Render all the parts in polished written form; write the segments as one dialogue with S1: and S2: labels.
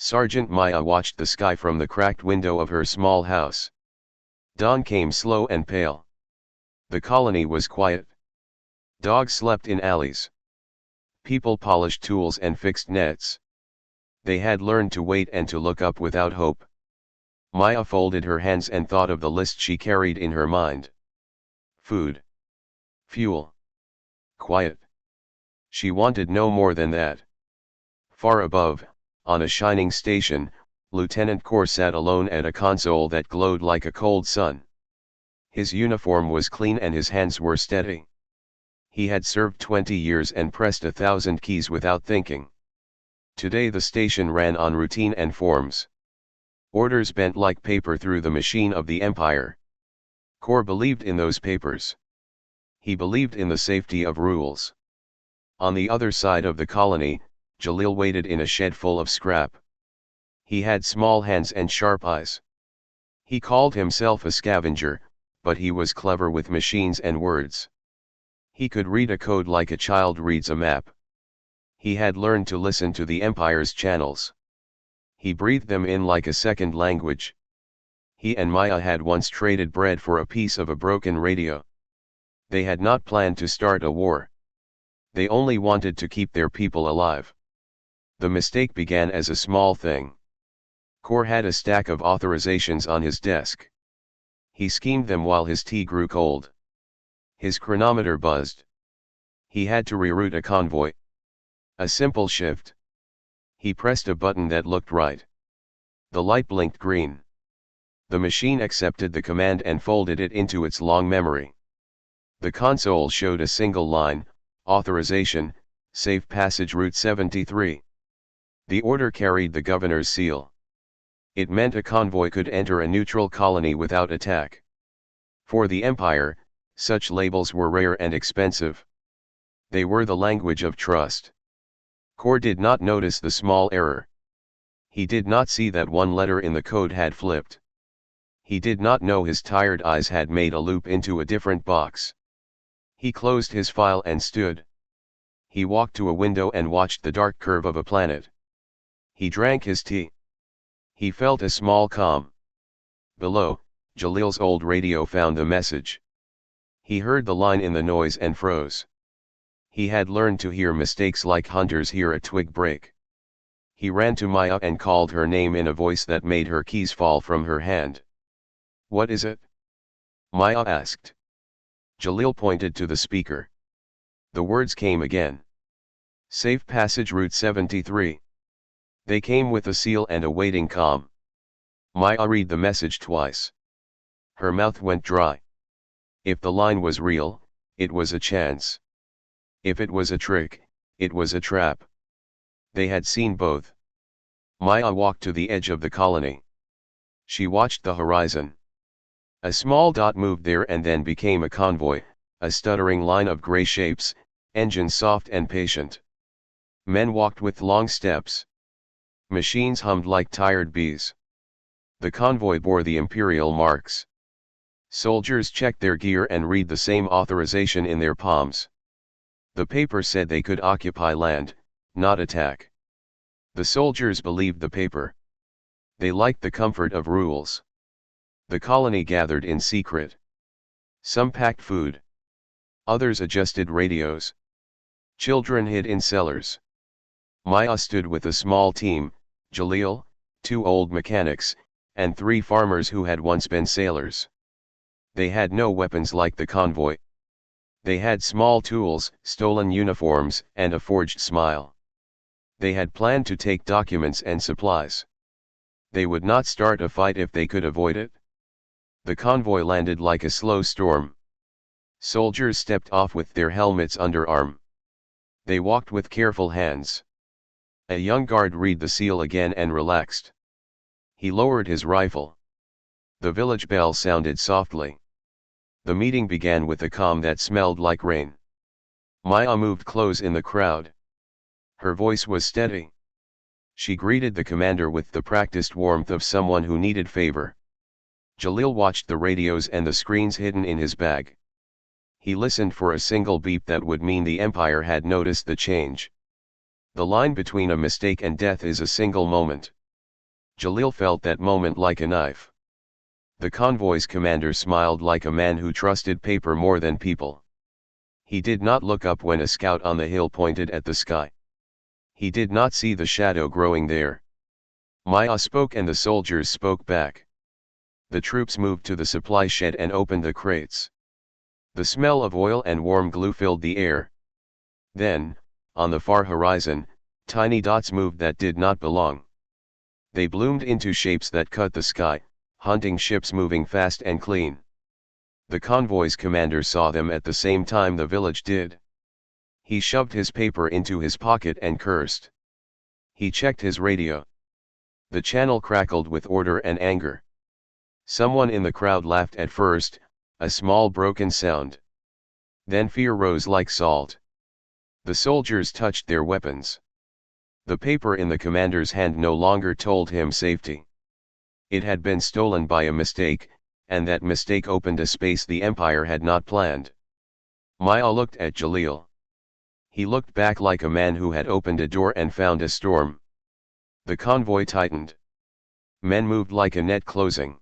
S1: Sergeant Maya watched the sky from the cracked window of her small house. Dawn came slow and pale. The colony was quiet. Dogs slept in alleys. People polished tools and fixed nets. They had learned to wait and to look up without hope. Maya folded her hands and thought of the list she carried in her mind. Food. Fuel. Quiet. She wanted no more than that. Far above, on a shining station, Lieutenant Kaur sat alone at a console that glowed like a cold sun. His uniform was clean and his hands were steady. He had served 20 years and pressed 1,000 keys without thinking. Today the station ran on routine and forms. Orders bent like paper through the machine of the Empire. Kaur believed in those papers. He believed in the safety of rules. On the other side of the colony, Jalil waited in a shed full of scrap. He had small hands and sharp eyes. He called himself a scavenger, but he was clever with machines and words. He could read a code like a child reads a map. He had learned to listen to the Empire's channels. He breathed them in like a second language. He and Maya had once traded bread for a piece of a broken radio. They had not planned to start a war. They only wanted to keep their people alive. The mistake began as a small thing. Kaur had a stack of authorizations on his desk. He schemed them while his tea grew cold. His chronometer buzzed. He had to reroute a convoy. A simple shift. He pressed a button that looked right. The light blinked green. The machine accepted the command and folded it into its long memory. The console showed a single line, authorization, safe passage route 73. The order carried the governor's seal. It meant a convoy could enter a neutral colony without attack. For the Empire, such labels were rare and expensive. They were the language of trust. Kaur did not notice the small error. He did not see that one letter in the code had flipped. He did not know his tired eyes had made a loop into a different box. He closed his file and stood. He walked to a window and watched the dark curve of a planet. He drank his tea. He felt a small calm. Below, Jalil's old radio found the message. He heard the line in the noise and froze. He had learned to hear mistakes like hunters hear a twig break. He ran to Maya and called her name in a voice that made her keys fall from her hand. "What is it?" Maya asked. Jalil pointed to the speaker. The words came again. Safe passage route 73. They came with a seal and a waiting calm. Maya read the message twice. Her mouth went dry. If the line was real, it was a chance. If it was a trick, it was a trap. They had seen both. Maya walked to the edge of the colony. She watched the horizon. A small dot moved there and then became a convoy, a stuttering line of gray shapes, engines soft and patient. Men walked with long steps. Machines hummed like tired bees. The convoy bore the imperial marks. Soldiers checked their gear and read the same authorization in their palms. The paper said they could occupy land, not attack. The soldiers believed the paper. They liked the comfort of rules. The colony gathered in secret. Some packed food. Others adjusted radios. Children hid in cellars. Maya stood with a small team, Jalil, 2 old mechanics, and 3 farmers who had once been sailors. They had no weapons like the convoy. They had small tools, stolen uniforms, and a forged smile. They had planned to take documents and supplies. They would not start a fight if they could avoid it. The convoy landed like a slow storm. Soldiers stepped off with their helmets under arm. They walked with careful hands. A young guard read the seal again and relaxed. He lowered his rifle. The village bell sounded softly. The meeting began with a calm that smelled like rain. Maya moved close in the crowd. Her voice was steady. She greeted the commander with the practiced warmth of someone who needed favor. Jalil watched the radios and the screens hidden in his bag. He listened for a single beep that would mean the Empire had noticed the change. The line between a mistake and death is a single moment. Jalil felt that moment like a knife. The convoy's commander smiled like a man who trusted paper more than people. He did not look up when a scout on the hill pointed at the sky. He did not see the shadow growing there. Maya spoke and the soldiers spoke back. The troops moved to the supply shed and opened the crates. The smell of oil and warm glue filled the air. Then, on the far horizon, tiny dots moved that did not belong. They bloomed into shapes that cut the sky, hunting ships moving fast and clean. The convoy's commander saw them at the same time the village did. He shoved his paper into his pocket and cursed. He checked his radio. The channel crackled with order and anger. Someone in the crowd laughed at first, a small broken sound. Then fear rose like salt. The soldiers touched their weapons. The paper in the commander's hand no longer told him safety. It had been stolen by a mistake, and that mistake opened a space the Empire had not planned. Maya looked at Jalil. He looked back like a man who had opened a door and found a storm. The convoy tightened. Men moved like a net closing.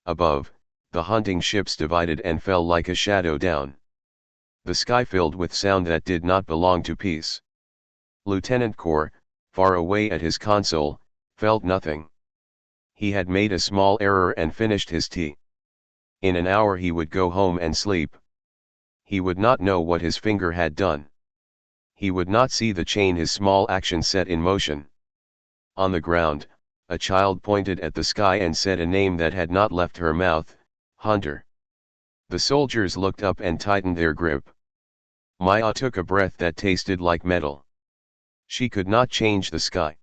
S1: Above, the hunting ships divided and fell like a shadow down. The sky filled with sound that did not belong to peace. Lieutenant Kor, far away at his console, felt nothing. He had made a small error and finished his tea. In an hour he would go home and sleep. He would not know what his finger had done. He would not see the chain his small action set in motion. On the ground, a child pointed at the sky and said a name that had not left her mouth, Hunter. The soldiers looked up and tightened their grip. Maya took a breath that tasted like metal. She could not change the sky.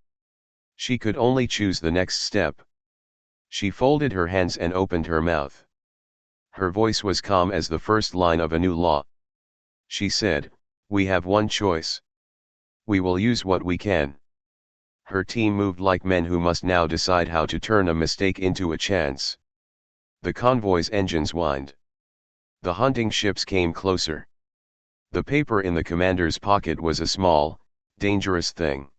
S1: She could only choose the next step. She folded her hands and opened her mouth. Her voice was calm as the first line of a new law. She said, "We have one choice. We will use what we can." Her team moved like men who must now decide how to turn a mistake into a chance. The convoy's engines whined. The hunting ships came closer. The paper in the commander's pocket was a small, dangerous thing.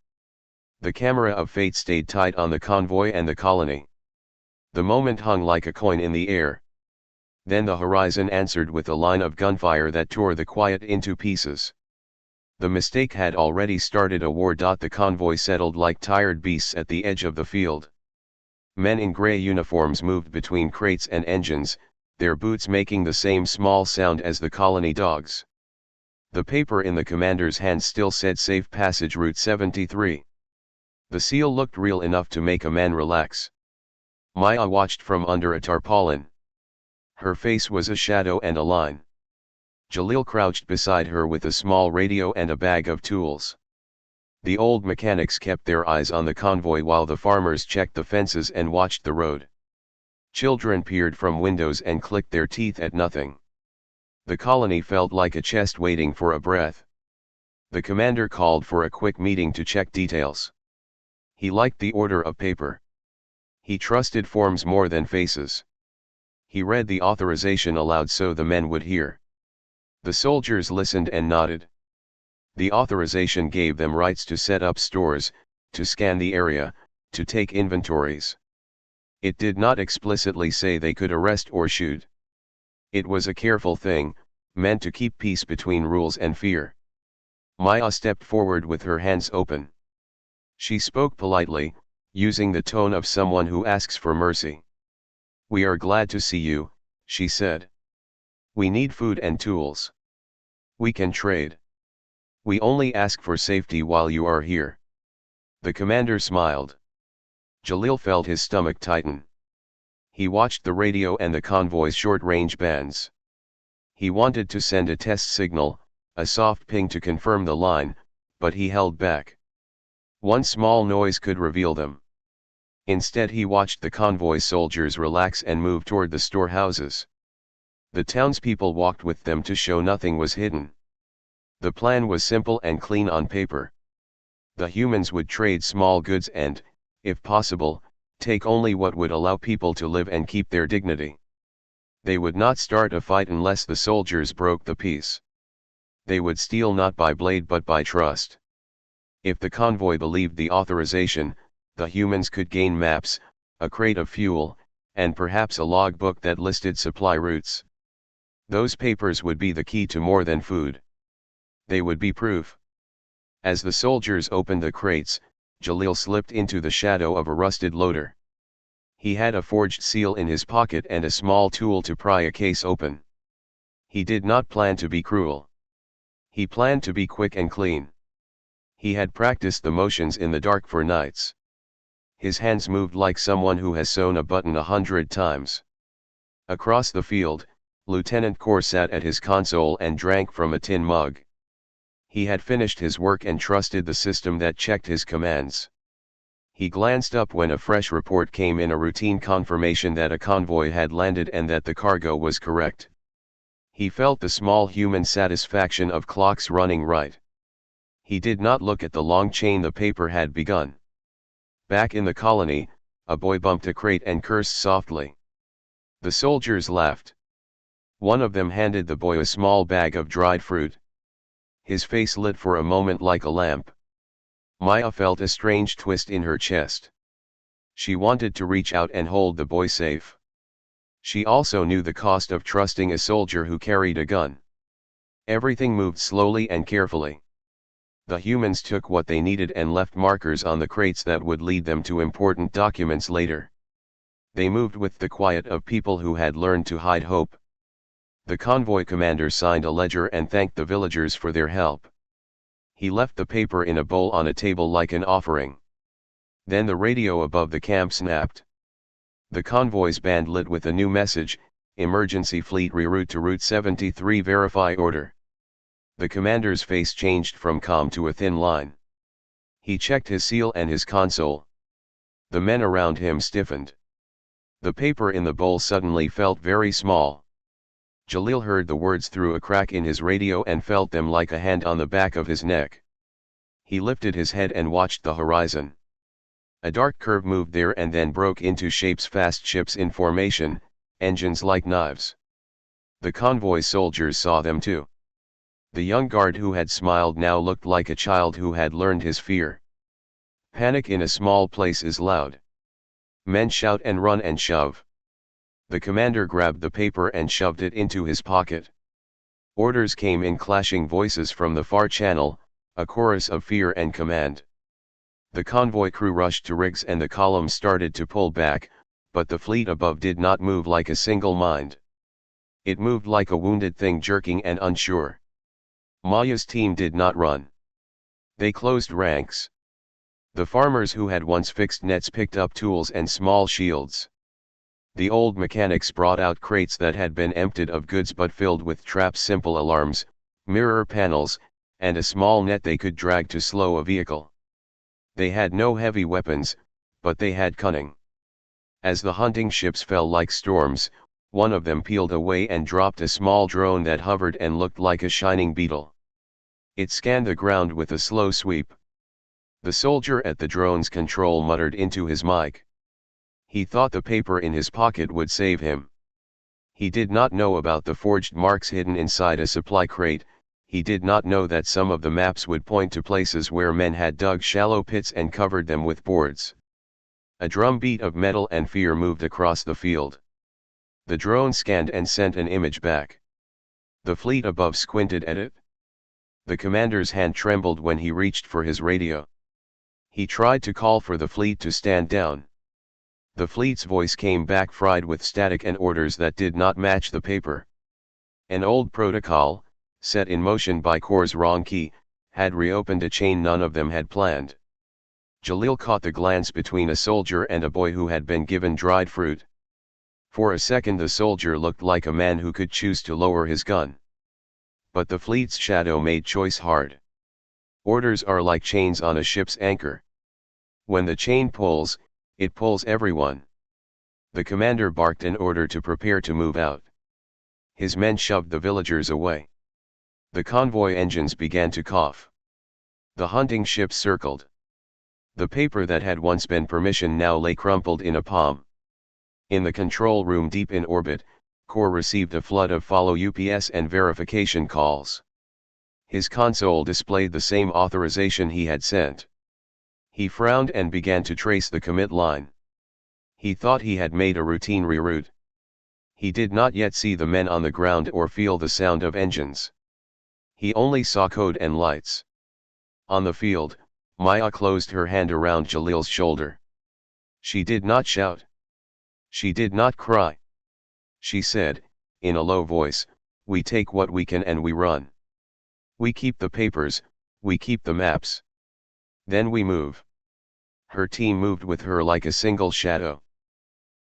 S1: The camera of fate stayed tight on the convoy and the colony. The moment hung like a coin in the air. Then the horizon answered with a line of gunfire that tore the quiet into pieces. The mistake had already started a war. The convoy settled like tired beasts at the edge of the field. Men in gray uniforms moved between crates and engines, their boots making the same small sound as the colony dogs. The paper in the commander's hand still said Safe Passage Route 73. The seal looked real enough to make a man relax. Maya watched from under a tarpaulin. Her face was a shadow and a line. Jalil crouched beside her with a small radio and a bag of tools. The old mechanics kept their eyes on the convoy while the farmers checked the fences and watched the road. Children peered from windows and clicked their teeth at nothing. The colony felt like a chest waiting for a breath. The commander called for a quick meeting to check details. He liked the order of paper. He trusted forms more than faces. He read the authorization aloud so the men would hear. The soldiers listened and nodded. The authorization gave them rights to set up stores, to scan the area, to take inventories. It did not explicitly say they could arrest or shoot. It was a careful thing, meant to keep peace between rules and fear. Maya stepped forward with her hands open. She spoke politely, using the tone of someone who asks for mercy. "We are glad to see you," she said. "We need food and tools. We can trade. We only ask for safety while you are here." The commander smiled. Jalil felt his stomach tighten. He watched the radio and the convoy's short-range bands. He wanted to send a test signal, a soft ping to confirm the line, but he held back. One small noise could reveal them. Instead he watched the convoy soldiers relax and move toward the storehouses. The townspeople walked with them to show nothing was hidden. The plan was simple and clean on paper. The humans would trade small goods and, if possible, take only what would allow people to live and keep their dignity. They would not start a fight unless the soldiers broke the peace. They would steal not by blade but by trust. If the convoy believed the authorization, the humans could gain maps, a crate of fuel, and perhaps a logbook that listed supply routes. Those papers would be the key to more than food. They would be proof. As the soldiers opened the crates, Jalil slipped into the shadow of a rusted loader. He had a forged seal in his pocket and a small tool to pry a case open. He did not plan to be cruel. He planned to be quick and clean. He had practiced the motions in the dark for nights. His hands moved like someone who has sewn a button 100 times. Across the field, Lieutenant Kaur sat at his console and drank from a tin mug. He had finished his work and trusted the system that checked his commands. He glanced up when a fresh report came in, a routine confirmation that a convoy had landed and that the cargo was correct. He felt the small human satisfaction of clocks running right. He did not look at the long chain the paper had begun. Back in the colony, a boy bumped a crate and cursed softly. The soldiers laughed. One of them handed the boy a small bag of dried fruit. His face lit for a moment like a lamp. Maya felt a strange twist in her chest. She wanted to reach out and hold the boy safe. She also knew the cost of trusting a soldier who carried a gun. Everything moved slowly and carefully. The humans took what they needed and left markers on the crates that would lead them to important documents later. They moved with the quiet of people who had learned to hide hope. The convoy commander signed a ledger and thanked the villagers for their help. He left the paper in a bowl on a table like an offering. Then the radio above the camp snapped. The convoy's band lit with a new message: emergency fleet reroute to Route 73, verify order. The commander's face changed from calm to a thin line. He checked his seal and his console. The men around him stiffened. The paper in the bowl suddenly felt very small. Jalil heard the words through a crack in his radio and felt them like a hand on the back of his neck. He lifted his head and watched the horizon. A dark curve moved there and then broke into shapes, fast ships in formation, engines like knives. The convoy soldiers saw them too. The young guard who had smiled now looked like a child who had learned his fear. Panic in a small place is loud. Men shout and run and shove. The commander grabbed the paper and shoved it into his pocket. Orders came in clashing voices from the far channel, a chorus of fear and command. The convoy crew rushed to rigs and the columns started to pull back, but the fleet above did not move like a single mind. It moved like a wounded thing, jerking and unsure. Maya's team did not run. They closed ranks. The farmers who had once fixed nets picked up tools and small shields. The old mechanics brought out crates that had been emptied of goods but filled with traps, simple alarms, mirror panels, and a small net they could drag to slow a vehicle. They had no heavy weapons, but they had cunning. As the hunting ships fell like storms, one of them peeled away and dropped a small drone that hovered and looked like a shining beetle. It scanned the ground with a slow sweep. The soldier at the drone's control muttered into his mic. He thought the paper in his pocket would save him. He did not know about the forged marks hidden inside a supply crate. He did not know that some of the maps would point to places where men had dug shallow pits and covered them with boards. A drumbeat of metal and fear moved across the field. The drone scanned and sent an image back. The fleet above squinted at it. The commander's hand trembled when he reached for his radio. He tried to call for the fleet to stand down. The fleet's voice came back fried with static and orders that did not match the paper. An old protocol, set in motion by Kaur's wrong key, had reopened a chain none of them had planned. Jalil caught the glance between a soldier and a boy who had been given dried fruit. For a second the soldier looked like a man who could choose to lower his gun. But the fleet's shadow made choice hard. Orders are like chains on a ship's anchor. When the chain pulls, it pulls everyone. The commander barked an order to prepare to move out. His men shoved the villagers away. The convoy engines began to cough. The hunting ships circled. The paper that had once been permission now lay crumpled in a palm. In the control room deep in orbit, Kaur received a flood of follow UPS and verification calls. His console displayed the same authorization he had sent. He frowned and began to trace the commit line. He thought he had made a routine reroute. He did not yet see the men on the ground or feel the sound of engines. He only saw code and lights. On the field, Maya closed her hand around Jalil's shoulder. She did not shout. She did not cry. She said, in a low voice, "We take what we can and we run. We keep the papers, we keep the maps. Then we move." Her team moved with her like a single shadow.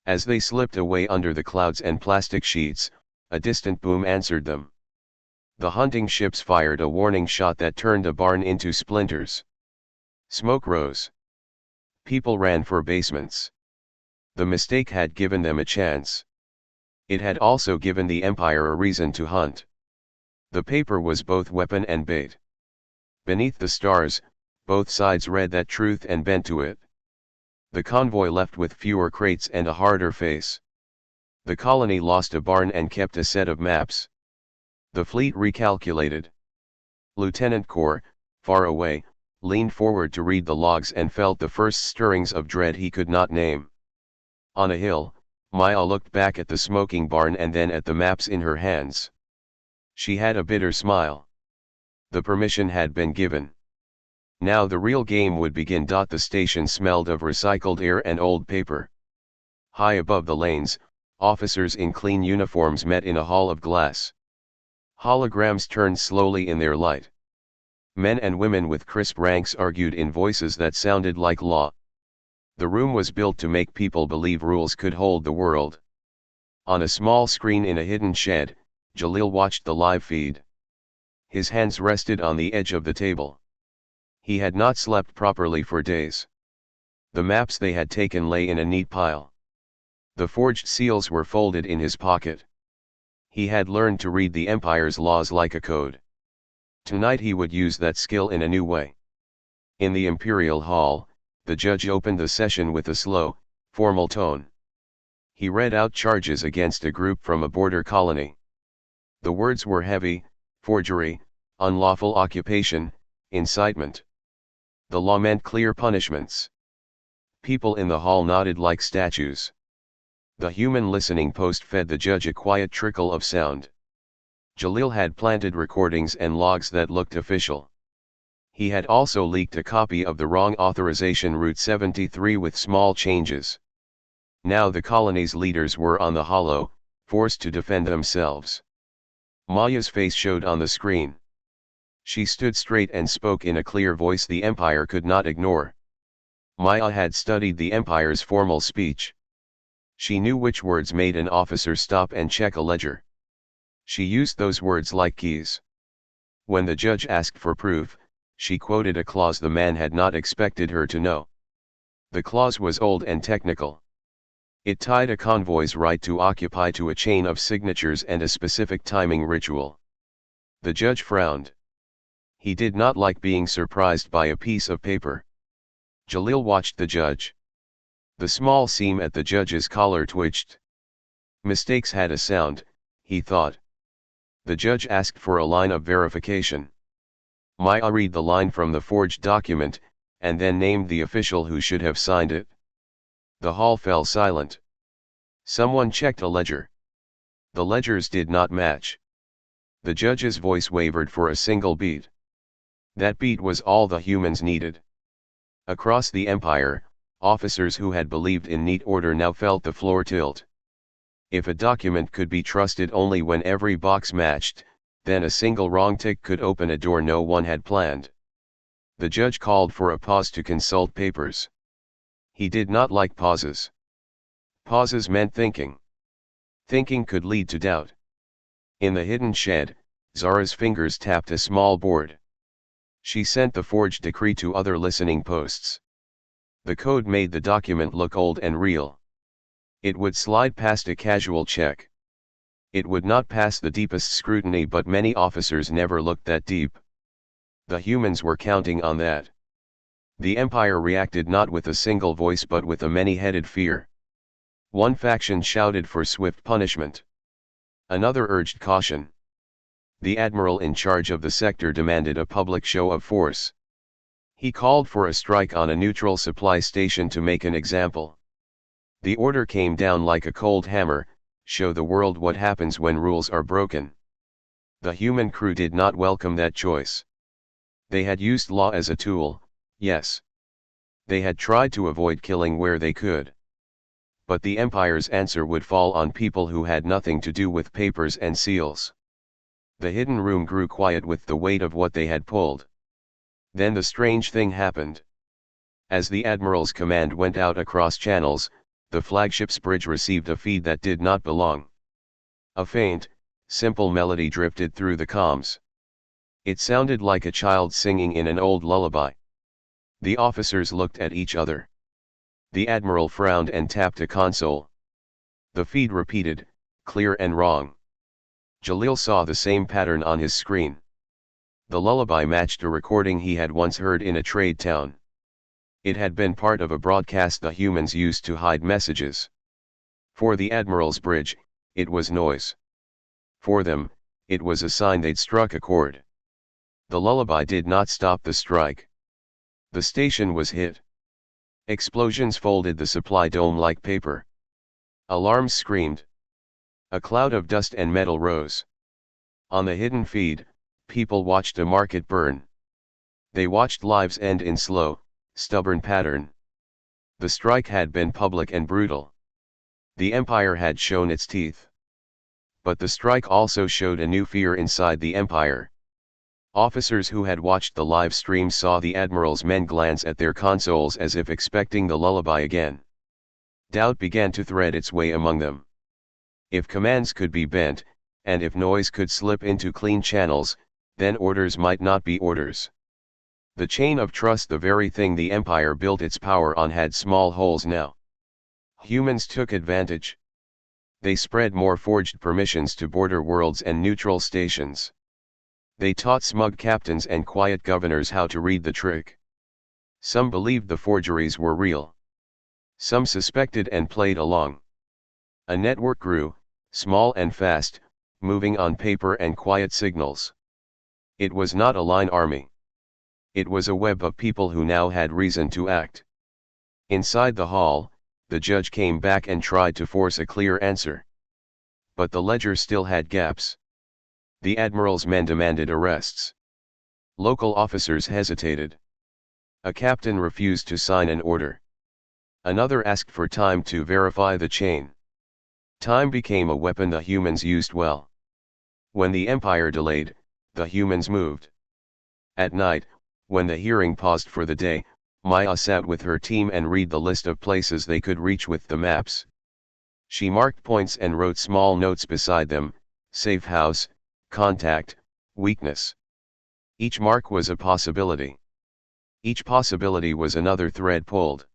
S1: As they slipped away under the clouds and plastic sheets, a distant boom answered them. The hunting ships fired a warning shot that turned a barn into splinters. Smoke rose. People ran for basements. The mistake had given them a chance. It had also given the Empire a reason to hunt. The paper was both weapon and bait. Beneath the stars, both sides read that truth and bent to it. The convoy left with fewer crates and a harder face. The colony lost a barn and kept a set of maps. The fleet recalculated. Lieutenant Corr, far away, leaned forward to read the logs and felt the first stirrings of dread he could not name. On a hill, Maya looked back at the smoking barn and then at the maps in her hands. She had a bitter smile. The permission had been given. Now the real game would begin. The station smelled of recycled air and old paper. High above the lanes, officers in clean uniforms met in a hall of glass. Holograms turned slowly in their light. Men and women with crisp ranks argued in voices that sounded like law. The room was built to make people believe rules could hold the world. On a small screen in a hidden shed, Jalil watched the live feed. His hands rested on the edge of the table. He had not slept properly for days. The maps they had taken lay in a neat pile. The forged seals were folded in his pocket. He had learned to read the Empire's laws like a code. Tonight he would use that skill in a new way. In the Imperial Hall, the judge opened the session with a slow, formal tone. He read out charges against a group from a border colony. The words were heavy: forgery, unlawful occupation, incitement. The law meant clear punishments. People in the hall nodded like statues. The human listening post fed the judge a quiet trickle of sound. Jalil had planted recordings and logs that looked official. He had also leaked a copy of the wrong authorization Route 73 with small changes. Now the colony's leaders were on the hollow, forced to defend themselves. Maya's face showed on the screen. She stood straight and spoke in a clear voice the Empire could not ignore. Maya had studied the Empire's formal speech. She knew which words made an officer stop and check a ledger. She used those words like keys. When the judge asked for proof, she quoted a clause the man had not expected her to know. The clause was old and technical. It tied a convoy's right to occupy to a chain of signatures and a specific timing ritual. The judge frowned. He did not like being surprised by a piece of paper. Jalil watched the judge. The small seam at the judge's collar twitched. Mistakes had a sound, he thought. The judge asked for a line of verification. Maya read the line from the forged document, and then named the official who should have signed it. The hall fell silent. Someone checked a ledger. The ledgers did not match. The judge's voice wavered for a single beat. That beat was all the humans needed. Across the Empire, officers who had believed in neat order now felt the floor tilt. If a document could be trusted only when every box matched, then a single wrong tick could open a door no one had planned. The judge called for a pause to consult papers. He did not like pauses. Pauses meant thinking. Thinking could lead to doubt. In the hidden shed, Zara's fingers tapped a small board. She sent the forged decree to other listening posts. The code made the document look old and real. It would slide past a casual check. It would not pass the deepest scrutiny, but many officers never looked that deep. The humans were counting on that. The Empire reacted not with a single voice but with a many-headed fear. One faction shouted for swift punishment. Another urged caution. The admiral in charge of the sector demanded a public show of force. He called for a strike on a neutral supply station to make an example. The order came down like a cold hammer: show the world what happens when rules are broken. The human crew did not welcome that choice. They had used law as a tool, yes. They had tried to avoid killing where they could. But the Empire's answer would fall on people who had nothing to do with papers and seals. The hidden room grew quiet with the weight of what they had pulled. Then the strange thing happened. As the Admiral's command went out across channels, the flagship's bridge received a feed that did not belong. A faint, simple melody drifted through the comms. It sounded like a child singing in an old lullaby. The officers looked at each other. The Admiral frowned and tapped a console. The feed repeated, clear and wrong. Jalil saw the same pattern on his screen. The lullaby matched a recording he had once heard in a trade town. It had been part of a broadcast the humans used to hide messages. For the Admiral's bridge, it was noise. For them, it was a sign they'd struck a chord. The lullaby did not stop the strike. The station was hit. Explosions folded the supply dome like paper. Alarms screamed. A cloud of dust and metal rose. On the hidden feed, people watched a market burn. They watched lives end in slow, stubborn pattern. The strike had been public and brutal. The Empire had shown its teeth. But the strike also showed a new fear inside the Empire. Officers who had watched the live stream saw the Admiral's men glance at their consoles as if expecting the lullaby again. Doubt began to thread its way among them. If commands could be bent, and if noise could slip into clean channels, then orders might not be orders. The chain of trust, the very thing the Empire built its power on, had small holes now. Humans took advantage. They spread more forged permissions to border worlds and neutral stations. They taught smug captains and quiet governors how to read the trick. Some believed the forgeries were real. Some suspected and played along. A network grew, small and fast, moving on paper and quiet signals. It was not a line army. It was a web of people who now had reason to act. Inside the hall, the judge came back and tried to force a clear answer. But the ledger still had gaps. The Admiral's men demanded arrests. Local officers hesitated. A captain refused to sign an order. Another asked for time to verify the chain. Time became a weapon the humans used well. When the Empire delayed, the humans moved. At night, when the hearing paused for the day, Maya sat with her team and read the list of places they could reach with the maps. She marked points and wrote small notes beside them: safe house, contact, weakness. Each mark was a possibility. Each possibility was another thread pulled.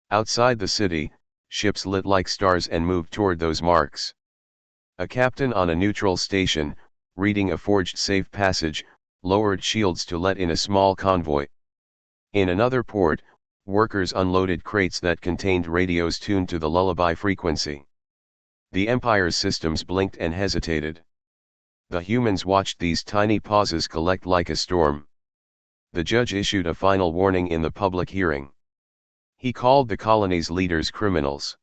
S1: Outside the city, ships lit like stars and moved toward those marks. A captain on a neutral station, reading a forged safe passage, lowered shields to let in a small convoy. In another port, workers unloaded crates that contained radios tuned to the lullaby frequency. The Empire's systems blinked and hesitated. The humans watched these tiny pauses collect like a storm. The judge issued a final warning in the public hearing. He called the colony's leaders criminals.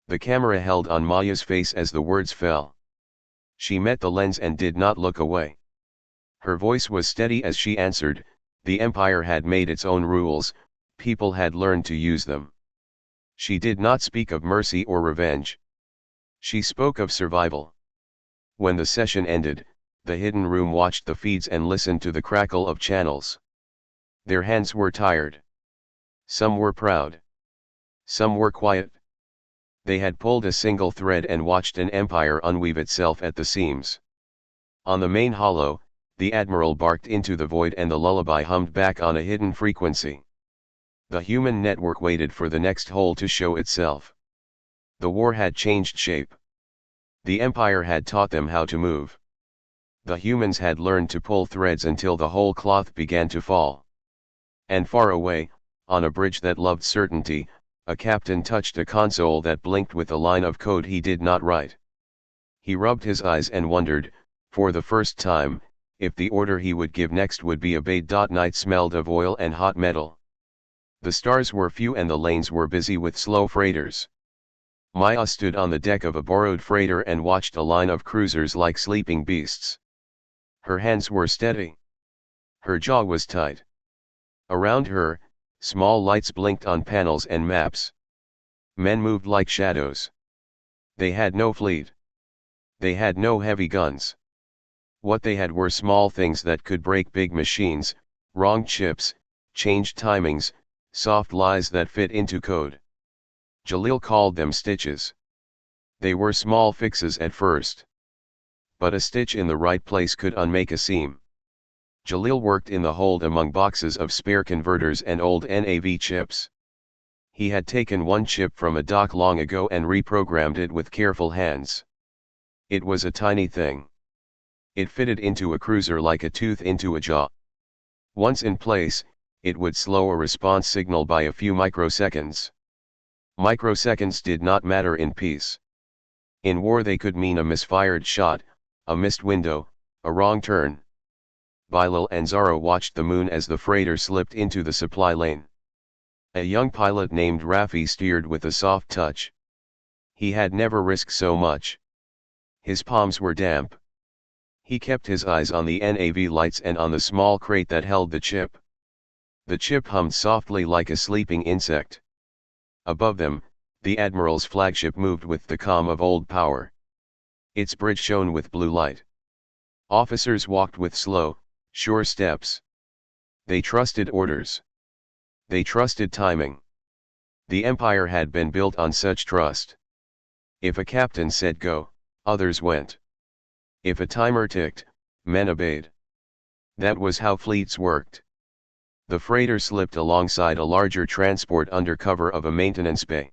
S1: The camera held on Maya's face as the words fell. She met the lens and did not look away. Her voice was steady as she answered, the Empire had made its own rules, people had learned to use them. She did not speak of mercy or revenge. She spoke of survival. When the session ended, the hidden room watched the feeds and listened to the crackle of channels. Their hands were tired. Some were proud. Some were quiet. They had pulled a single thread and watched an empire unweave itself at the seams. On the main hollow, the Admiral barked into the void and the lullaby hummed back on a hidden frequency. The human network waited for the next hole to show itself. The war had changed shape. The Empire had taught them how to move. The humans had learned to pull threads until the whole cloth began to fall. And far away, on a bridge that loved certainty, a captain touched a console that blinked with a line of code he did not write. He rubbed his eyes and wondered, for the first time, if the order he would give next would be obeyed. Night smelled of oil and hot metal. The stars were few and the lanes were busy with slow freighters. Maya stood on the deck of a borrowed freighter and watched a line of cruisers like sleeping beasts. Her hands were steady. Her jaw was tight. Around her, small lights blinked on panels and maps. Men moved like shadows. They had no fleet. They had no heavy guns. What they had were small things that could break big machines, wrong chips, changed timings, soft lies that fit into code. Jalil called them stitches. They were small fixes at first. But a stitch in the right place could unmake a seam. Jalil worked in the hold among boxes of spare converters and old NAV chips. He had taken one chip from a dock long ago and reprogrammed it with careful hands. It was a tiny thing. It fitted into a cruiser like a tooth into a jaw. Once in place, it would slow a response signal by a few microseconds. Microseconds did not matter in peace. In war they could mean a misfired shot, a missed window, a wrong turn. Bilal and Zara watched the moon as the freighter slipped into the supply lane. A young pilot named Rafi steered with a soft touch. He had never risked so much. His palms were damp. He kept his eyes on the NAV lights and on the small crate that held the chip. The chip hummed softly like a sleeping insect. Above them, the Admiral's flagship moved with the calm of old power. Its bridge shone with blue light. Officers walked with slow, sure steps. They trusted orders. They trusted timing. The empire had been built on such trust. If a captain said go, others went. If a timer ticked, men obeyed. That was how fleets worked. The freighter slipped alongside a larger transport under cover of a maintenance bay.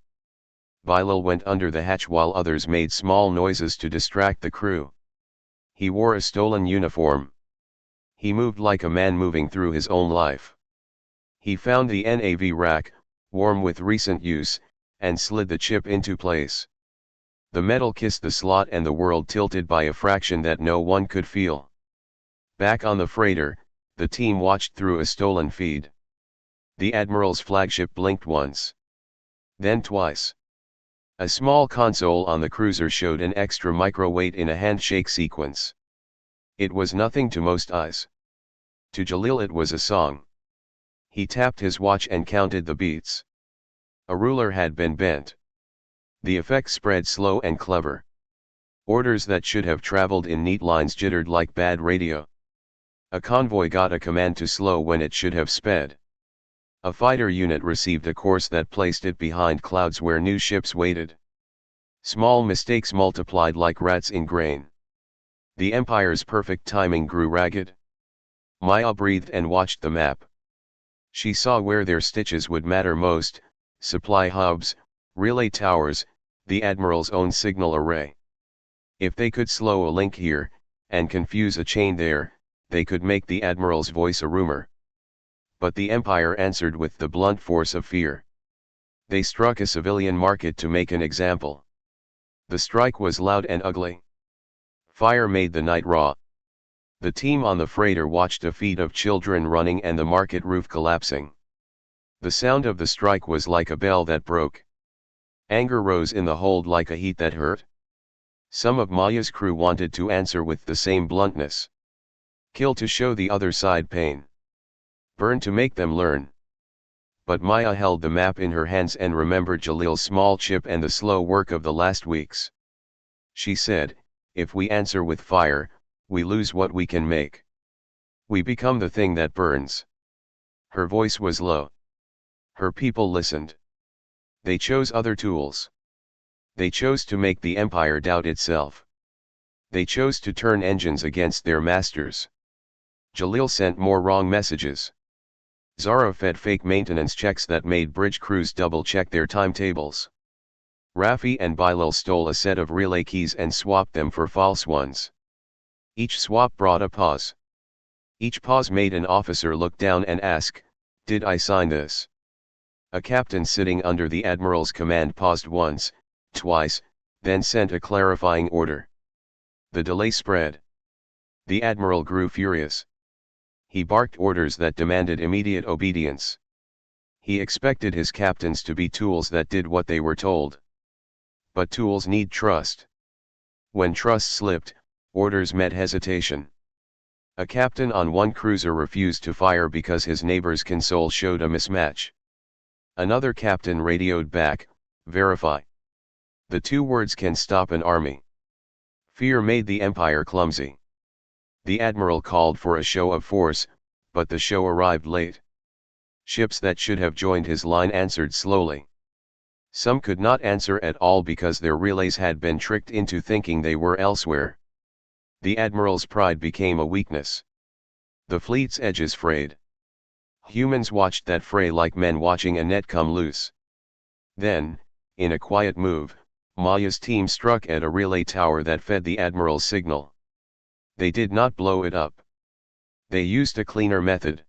S1: Bilal went under the hatch while others made small noises to distract the crew. He wore a stolen uniform. He moved like a man moving through his own life. He found the NAV rack, warm with recent use, and slid the chip into place. The metal kissed the slot and the world tilted by a fraction that no one could feel. Back on the freighter, the team watched through a stolen feed. The Admiral's flagship blinked once. Then twice. A small console on the cruiser showed an extra microweight in a handshake sequence. It was nothing to most eyes. To Jalil it was a song. He tapped his watch and counted the beats. A ruler had been bent. The effect spread slow and clever. Orders that should have traveled in neat lines jittered like bad radio. A convoy got a command to slow when it should have sped. A fighter unit received a course that placed it behind clouds where new ships waited. Small mistakes multiplied like rats in grain. The Empire's perfect timing grew ragged. Maya breathed and watched the map. She saw where their stitches would matter most: supply hubs, relay towers, the Admiral's own signal array. If they could slow a link here, and confuse a chain there, they could make the Admiral's voice a rumor. But the Empire answered with the blunt force of fear. They struck a civilian market to make an example. The strike was loud and ugly. Fire made the night raw. The team on the freighter watched a feed of children running and the market roof collapsing. The sound of the strike was like a bell that broke. Anger rose in the hold like a heat that hurt. Some of Maya's crew wanted to answer with the same bluntness. Kill to show the other side pain. Burn to make them learn. But Maya held the map in her hands and remembered Jalil's small chip and the slow work of the last weeks. She said, if we answer with fire, we lose what we can make. We become the thing that burns. Her voice was low. Her people listened. They chose other tools. They chose to make the Empire doubt itself. They chose to turn engines against their masters. Jalil sent more wrong messages. Zara fed fake maintenance checks that made bridge crews double-check their timetables. Rafi and Bilal stole a set of relay keys and swapped them for false ones. Each swap brought a pause. Each pause made an officer look down and ask, "Did I sign this?" A captain sitting under the Admiral's command paused once, twice, then sent a clarifying order. The delay spread. The admiral grew furious. He barked orders that demanded immediate obedience. He expected his captains to be tools that did what they were told. But tools need trust. When trust slipped, orders met hesitation. A captain on one cruiser refused to fire because his neighbor's console showed a mismatch. Another captain radioed back, "Verify." The two words can stop an army. Fear made the Empire clumsy. The admiral called for a show of force, but the show arrived late. Ships that should have joined his line answered slowly. Some could not answer at all because their relays had been tricked into thinking they were elsewhere. The admiral's pride became a weakness. The fleet's edges frayed. Humans watched that fray like men watching a net come loose. Then, in a quiet move, Maya's team struck at a relay tower that fed the admiral's signal. They did not blow it up. They used a cleaner method.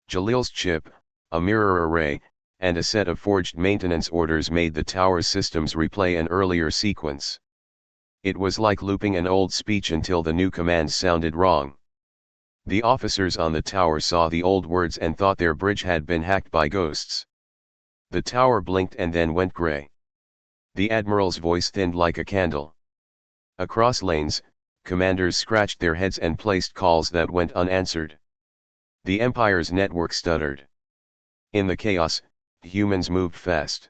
S1: Jalil's chip, a mirror array, and a set of forged maintenance orders made the tower's systems replay an earlier sequence. It was like looping an old speech until the new commands sounded wrong. The officers on the tower saw the old words and thought their bridge had been hacked by ghosts. The tower blinked and then went gray. The admiral's voice thinned like a candle. Across lanes, commanders scratched their heads and placed calls that went unanswered. The Empire's network stuttered. In the chaos, humans moved fast.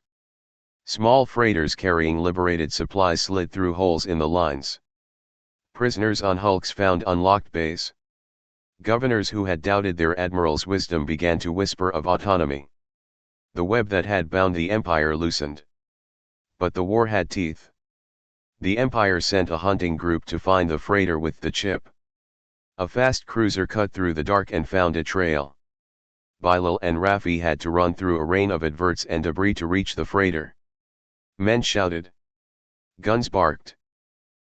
S1: Small freighters carrying liberated supplies slid through holes in the lines. Prisoners on hulks found unlocked bays. Governors who had doubted their admiral's wisdom began to whisper of autonomy. The web that had bound the Empire loosened. But the war had teeth. The Empire sent a hunting group to find the freighter with the chip. A fast cruiser cut through the dark and found a trail. Bilal and Rafi had to run through a rain of adverts and debris to reach the freighter. Men shouted. Guns barked.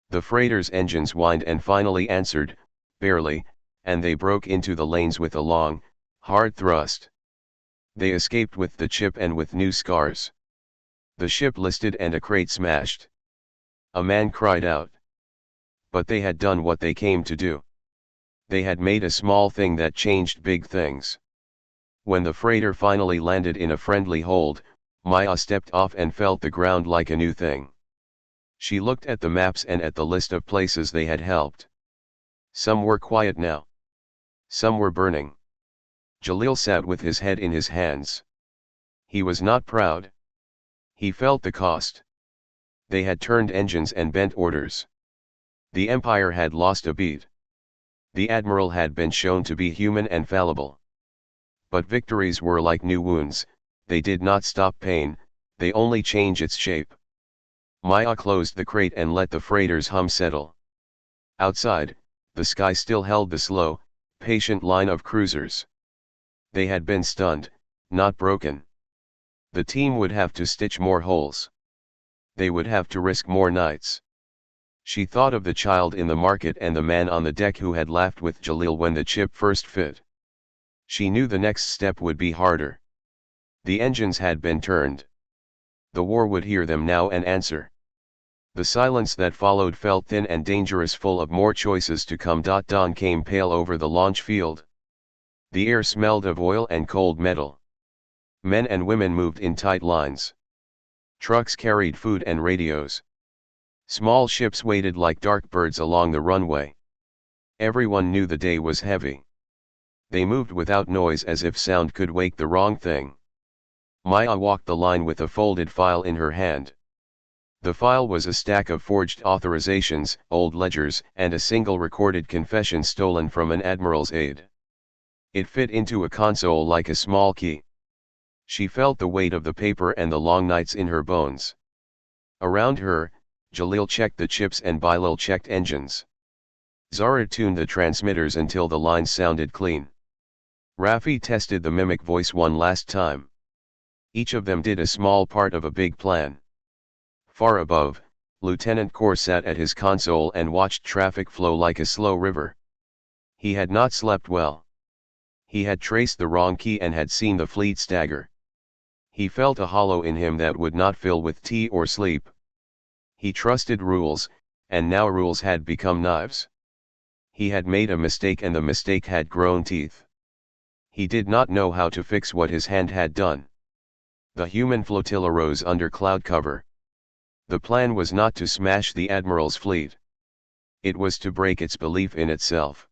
S1: The freighter's engines whined and finally answered, barely, and they broke into the lanes with a long, hard thrust. They escaped with the chip and with new scars. The ship listed and a crate smashed. A man cried out. But they had done what they came to do. They had made a small thing that changed big things. When the freighter finally landed in a friendly hold, Maya stepped off and felt the ground like a new thing. She looked at the maps and at the list of places they had helped. Some were quiet now. Some were burning. Jalil sat with his head in his hands. He was not proud. He felt the cost. They had turned engines and bent orders. The Empire had lost a beat. The admiral had been shown to be human and fallible. But victories were like new wounds, they did not stop pain, they only change its shape. Maya closed the crate and let the freighter's hum settle. Outside, the sky still held the slow, patient line of cruisers. They had been stunned, not broken. The team would have to stitch more holes. They would have to risk more nights. She thought of the child in the market and the man on the deck who had laughed with Jalil when the chip first fit. She knew the next step would be harder. The engines had been turned. The war would hear them now and answer. The silence that followed felt thin and dangerous, full of more choices to come. Dawn came pale over the launch field. The air smelled of oil and cold metal. Men and women moved in tight lines. Trucks carried food and radios. Small ships waited like dark birds along the runway. Everyone knew the day was heavy. They moved without noise as if sound could wake the wrong thing. Maya walked the line with a folded file in her hand. The file was a stack of forged authorizations, old ledgers, and a single recorded confession stolen from an admiral's aide. It fit into a console like a small key. She felt the weight of the paper and the long nights in her bones. Around her, Jalil checked the chips and Bilal checked engines. Zara tuned the transmitters until the lines sounded clean. Rafi tested the mimic voice one last time. Each of them did a small part of a big plan. Far above, Lieutenant Kaur sat at his console and watched traffic flow like a slow river. He had not slept well. He had traced the wrong key and had seen the fleet stagger. He felt a hollow in him that would not fill with tea or sleep. He trusted rules, and now rules had become knives. He had made a mistake and the mistake had grown teeth. He did not know how to fix what his hand had done. The human flotilla rose under cloud cover. The plan was not to smash the admiral's fleet. It was to break its belief in itself.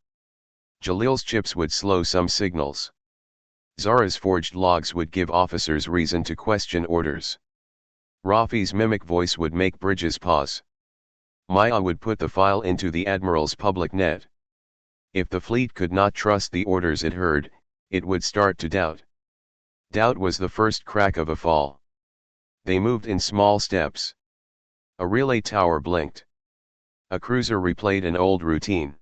S1: Jalil's chips would slow some signals. Zara's forged logs would give officers reason to question orders. Rafi's mimic voice would make bridges pause. Maya would put the file into the admiral's public net. If the fleet could not trust the orders it heard, it would start to doubt. Doubt was the first crack of a fall. They moved in small steps. A relay tower blinked. A cruiser replayed an old routine.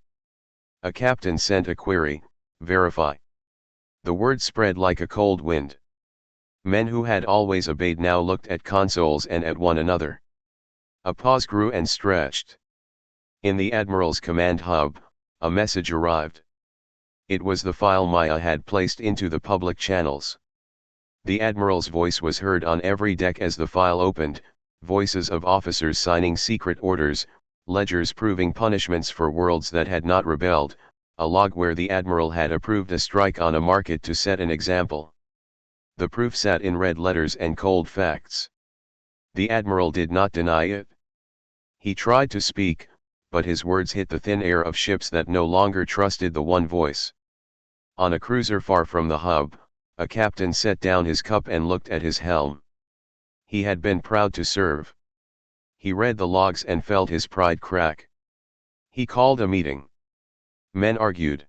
S1: A captain sent a query, verify. The word spread like a cold wind. Men who had always obeyed now looked at consoles and at one another. A pause grew and stretched. In the admiral's command hub, a message arrived. It was the file Maya had placed into the public channels. The admiral's voice was heard on every deck as the file opened, voices of officers signing secret orders, ledgers proving punishments for worlds that had not rebelled, a log where the admiral had approved a strike on a market to set an example. The proof sat in red letters and cold facts. The admiral did not deny it. He tried to speak, but his words hit the thin air of ships that no longer trusted the one voice. On a cruiser far from the hub, a captain set down his cup and looked at his helm. He had been proud to serve. He read the logs and felt his pride crack. He called a meeting. Men argued.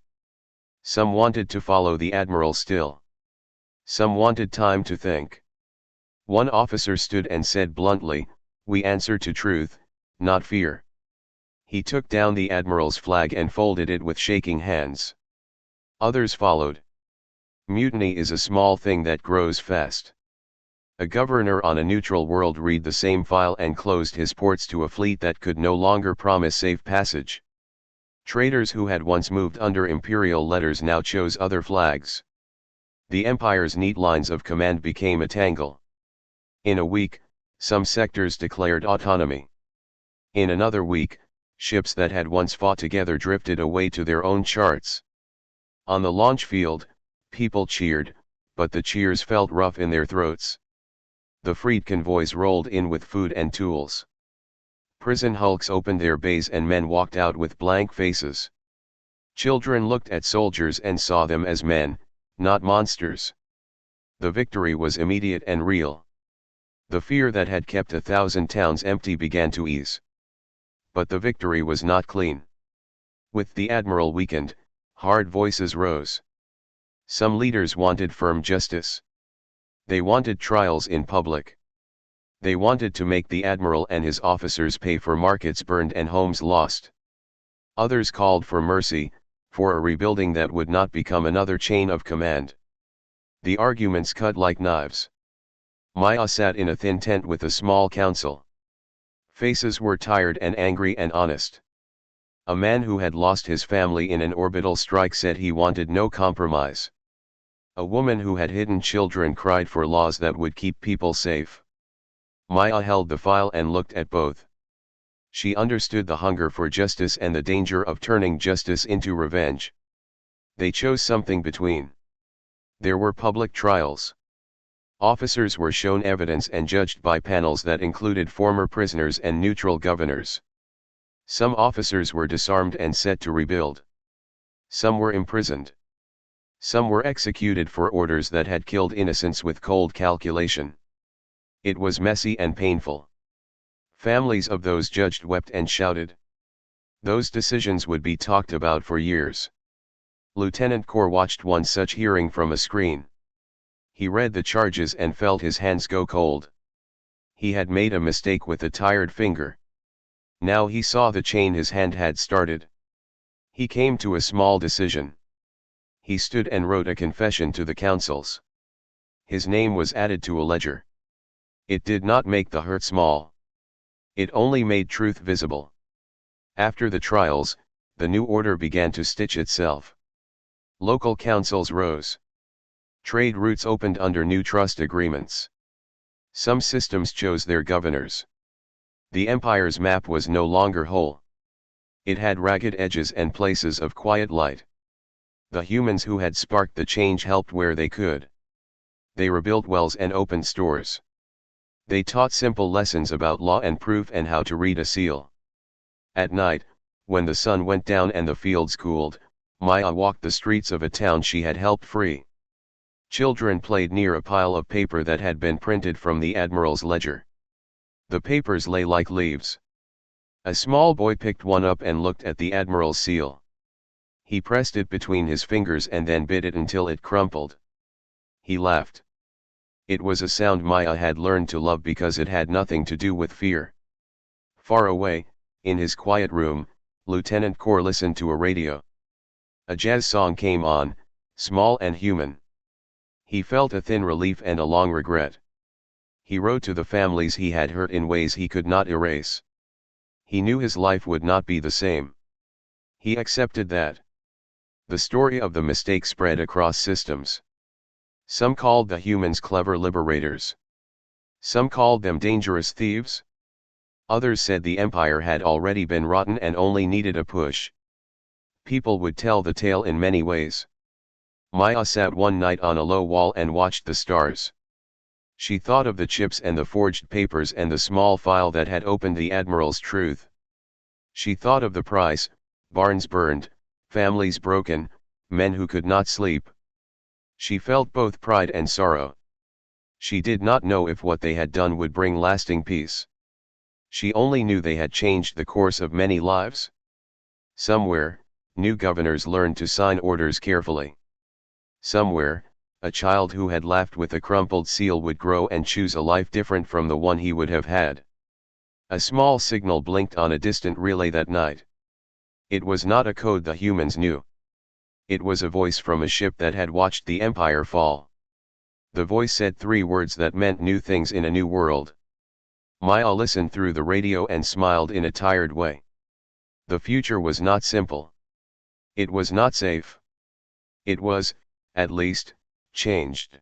S1: Some wanted to follow the admiral still. Some wanted time to think. One officer stood and said bluntly, "We answer to truth, not fear." He took down the admiral's flag and folded it with shaking hands. Others followed. Mutiny is a small thing that grows fast. A governor on a neutral world read the same file and closed his ports to a fleet that could no longer promise safe passage. Traders who had once moved under imperial letters now chose other flags. The empire's neat lines of command became a tangle. In a week, some sectors declared autonomy. In another week, ships that had once fought together drifted away to their own charts. On the launch field, people cheered, but the cheers felt rough in their throats. The freed convoys rolled in with food and tools. Prison hulks opened their bays and men walked out with blank faces. Children looked at soldiers and saw them as men, not monsters. The victory was immediate and real. The fear that had kept 1,000 towns empty began to ease. But the victory was not clean. With the admiral weakened, hard voices rose. Some leaders wanted firm justice. They wanted trials in public. They wanted to make the admiral and his officers pay for markets burned and homes lost. Others called for mercy, for a rebuilding that would not become another chain of command. The arguments cut like knives. Maya sat in a thin tent with a small council. Faces were tired and angry and honest. A man who had lost his family in an orbital strike said he wanted no compromise. A woman who had hidden children cried for laws that would keep people safe. Maya held the file and looked at both. She understood the hunger for justice and the danger of turning justice into revenge. They chose something between. There were public trials. Officers were shown evidence and judged by panels that included former prisoners and neutral governors. Some officers were disarmed and set to rebuild. Some were imprisoned. Some were executed for orders that had killed innocents with cold calculation. It was messy and painful. Families of those judged wept and shouted. Those decisions would be talked about for years. Lieutenant Corr watched one such hearing from a screen. He read the charges and felt his hands go cold. He had made a mistake with a tired finger. Now he saw the chain his hand had started. He came to a small decision. He stood and wrote a confession to the councils. His name was added to a ledger. It did not make the hurt small. It only made truth visible. After the trials, the new order began to stitch itself. Local councils rose. Trade routes opened under new trust agreements. Some systems chose their governors. The empire's map was no longer whole. It had ragged edges and places of quiet light. The humans who had sparked the change helped where they could. They rebuilt wells and opened stores. They taught simple lessons about law and proof and how to read a seal. At night, when the sun went down and the fields cooled, Maya walked the streets of a town she had helped free. Children played near a pile of paper that had been printed from the admiral's ledger. The papers lay like leaves. A small boy picked one up and looked at the admiral's seal. He pressed it between his fingers and then bit it until it crumpled. He laughed. It was a sound Maya had learned to love because it had nothing to do with fear. Far away, in his quiet room, Lieutenant Core listened to a radio. A jazz song came on, small and human. He felt a thin relief and a long regret. He wrote to the families he had hurt in ways he could not erase. He knew his life would not be the same. He accepted that. The story of the mistake spread across systems. Some called the humans clever liberators. Some called them dangerous thieves. Others said the empire had already been rotten and only needed a push. People would tell the tale in many ways. Maya sat one night on a low wall and watched the stars. She thought of the chips and the forged papers and the small file that had opened the admiral's truth. She thought of the price, barns burned, families broken, men who could not sleep. She felt both pride and sorrow. She did not know if what they had done would bring lasting peace. She only knew they had changed the course of many lives. Somewhere, new governors learned to sign orders carefully. Somewhere, a child who had laughed with a crumpled seal would grow and choose a life different from the one he would have had. A small signal blinked on a distant relay that night. It was not a code the humans knew. It was a voice from a ship that had watched the empire fall. The voice said 3 words that meant new things in a new world. Maya listened through the radio and smiled in a tired way. The future was not simple. It was not safe. It was, at least, changed.